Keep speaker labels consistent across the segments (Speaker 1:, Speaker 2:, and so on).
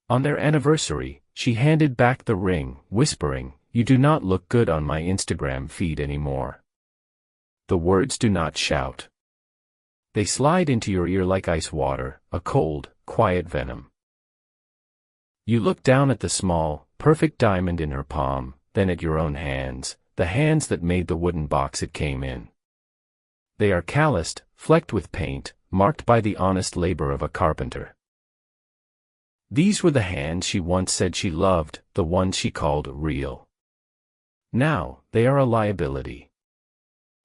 Speaker 1: On their anniversary, she handed back the ring, whispering, "You do not look good on my Instagram feed anymore." The words do not shout. They slide into your ear like ice water, a cold, quiet venom. You look down at the small, perfect diamond in her palm, then at your own hands, the hands that made the wooden box it came in. They are calloused, flecked with paint, marked by the honest labor of a carpenter. These were the hands she once said she loved, the ones she called real. Now, they are a liability.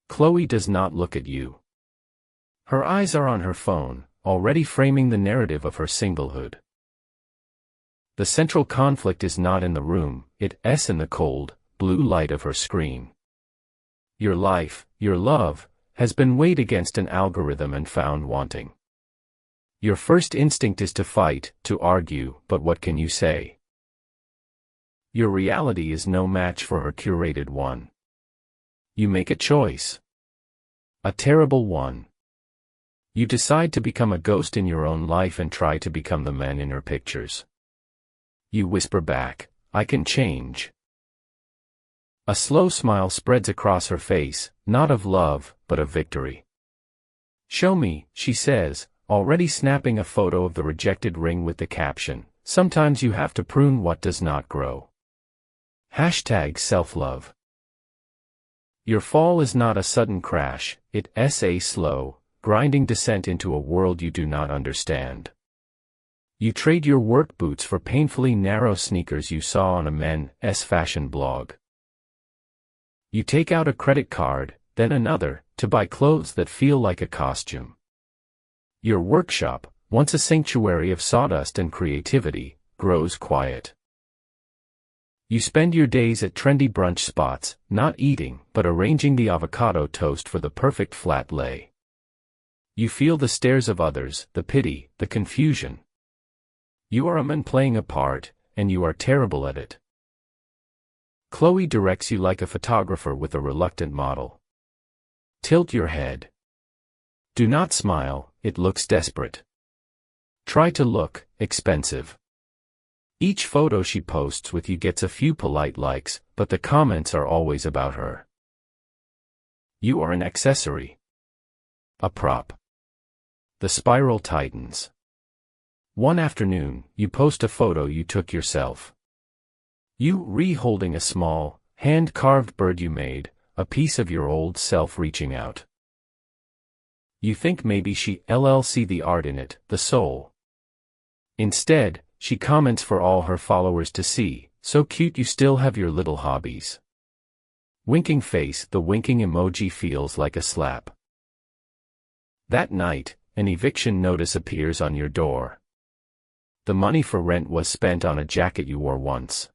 Speaker 1: Chloe does not look at you. Her eyes are on her phone, already framing the narrative of her singlehood. The central conflict is not in the room, it's in the cold, blue light of her screen. Your life, your love, has been weighed against an algorithm and found wanting. Your first instinct is to fight, to argue, but what can you say? Your reality is no match for her curated one. You make a choice. A terrible one. You decide to become a ghost in your own life and try to become the man in her pictures. You whisper back, "I can change." A slow smile spreads across her face, not of love, but of victory. "Show me," she says, already snapping a photo of the rejected ring with the caption, "Sometimes you have to prune what does not grow." #self-love. Your fall is not a sudden crash, it's a slow, grinding descent into a world you do not understand. You trade your work boots for painfully narrow sneakers you saw on a men's fashion blog. You take out a credit card, then another, to buy clothes that feel like a costume. Your workshop, once a sanctuary of sawdust and creativity, grows quiet. You spend your days at trendy brunch spots, not eating, but arranging the avocado toast for the perfect flat lay. You feel the stares of others, the pity, the confusion. You are a man playing a part, and you are terrible at it. Chloe directs you like a photographer with a reluctant model. Tilt your head. Do not smile, it looks desperate. Try to look expensive. Each photo she posts with you gets a few polite likes, but the comments are always about her. You are an accessory. A prop. The spiral tightens. One afternoon, you post a photo you took yourself. You holding a small, hand-carved bird you made, a piece of your old self reaching out. You think maybe she'll see the art in it, the soul. Instead, she comments for all her followers to see, "So cute you still have your little hobbies." Winking face, the winking emoji feels like a slap. That night, an eviction notice appears on your door. The money for rent was spent on a jacket you wore once.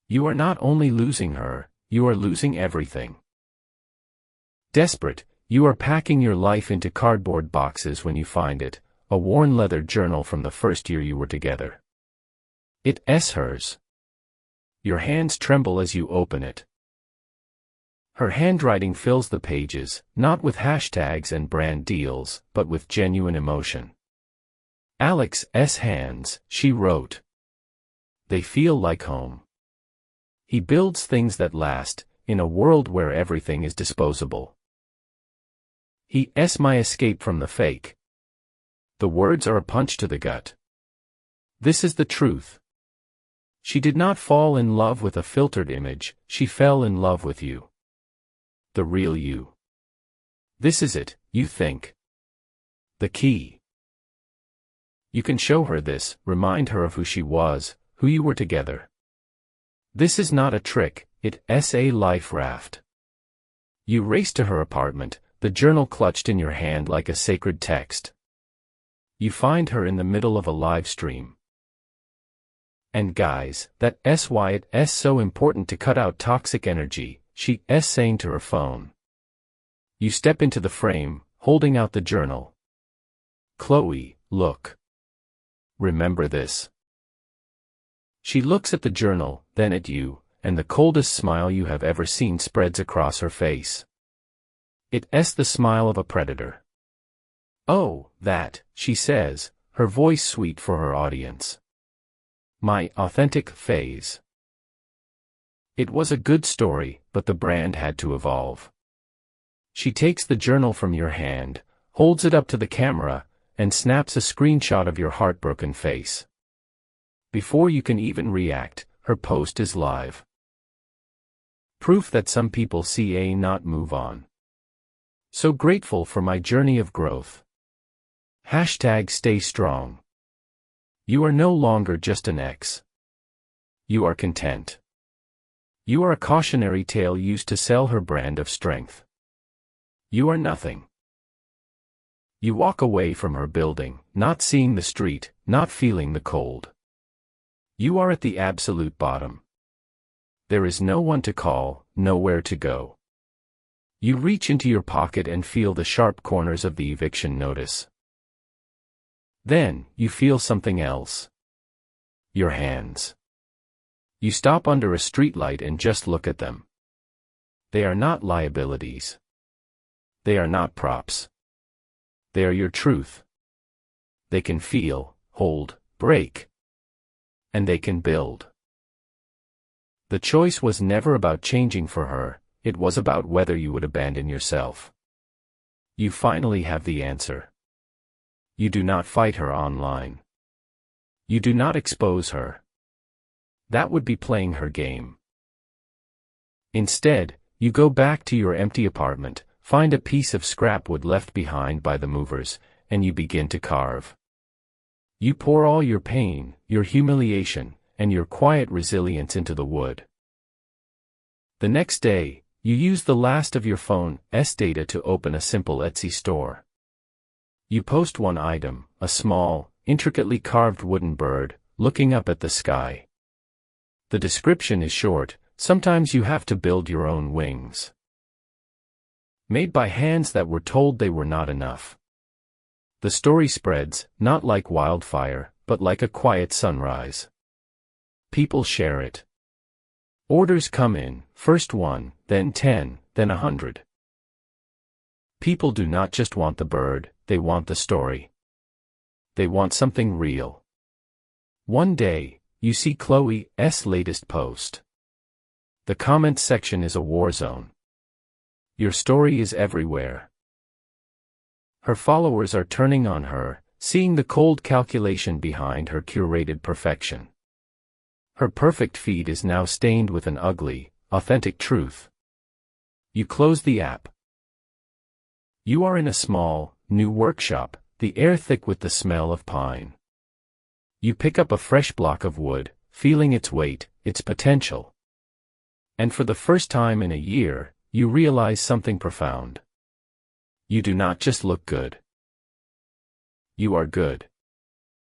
Speaker 1: You are not only losing her, you are losing everything. Desperate, you are packing your life into cardboard boxes when you find it, a worn leather journal from the first year you were together. It's hers. Your hands tremble as you open it. Her handwriting fills the pages, not with hashtags and brand deals, but with genuine emotion. "Alex's hands," she wrote. "They feel like home." He builds things that last, in a world where everything is disposable. He's my escape from the fake. The words are a punch to the gut. This is the truth. She did not fall in love with a filtered image, she fell in love with you. The real you. This is it, you think. The key. You can show her this, remind her of who she was, who you were together. This is not a trick, it's a life raft. You race to her apartment, the journal clutched in your hand like a sacred text. You find her in the middle of a live stream. And guys, that's why it's so important to cut out toxic energy, she's saying to her phone. You step into the frame, holding out the journal. "Chloe, look. Remember this." She looks at the journal, then at you, and the coldest smile you have ever seen spreads across her face. It's the smile of a predator. "Oh, that," she says, her voice sweet for her audience. My authentic phase. It was a good story, but the brand had to evolve. She takes the journal from your hand, holds it up to the camera, and snaps a screenshot of your heartbroken face. Before you can even react, her post is live. Proof that some people see a not move on. So grateful for my journey of growth. Hashtag stay strong. You are no longer just an ex. You are content. You are a cautionary tale used to sell her brand of strength. You are nothing. You walk away from her building, not seeing the street, not feeling the cold. You are at the absolute bottom. There is no one to call, nowhere to go. You reach into your pocket and feel the sharp corners of the eviction notice. Then, you feel something else. Your hands. You stop under a streetlight and just look at them. They are not liabilities. They are not props. They are your truth. They can feel, hold, break. And they can build. The choice was never about changing for her, it was about whether you would abandon yourself. You finally have the answer. You do not fight her online. You do not expose her. That would be playing her game. Instead, you go back to your empty apartment, find a piece of scrap wood left behind by the movers, and you begin to carve. You pour all your pain, your humiliation, and your quiet resilience into the wood. The next day, you use the last of your phone's data to open a simple Etsy store. You post one item, a small, intricately carved wooden bird, looking up at the sky. The description is short, sometimes you have to build your own wings. Made by hands that were told they were not enough. The story spreads, not like wildfire, but like a quiet sunrise. People share it. Orders come in, first 1, then 10, then 100. People do not just want the bird, they want the story. They want something real. One day, you see Chloe's latest post. The comment section is a war zone. Your story is everywhere. Her followers are turning on her, seeing the cold calculation behind her curated perfection. Her perfect feed is now stained with an ugly, authentic truth. You close the app. You are in a small, new workshop, the air thick with the smell of pine. You pick up a fresh block of wood, feeling its weight, its potential. And for the first time in a year, you realize something profound. You do not just look good. You are good.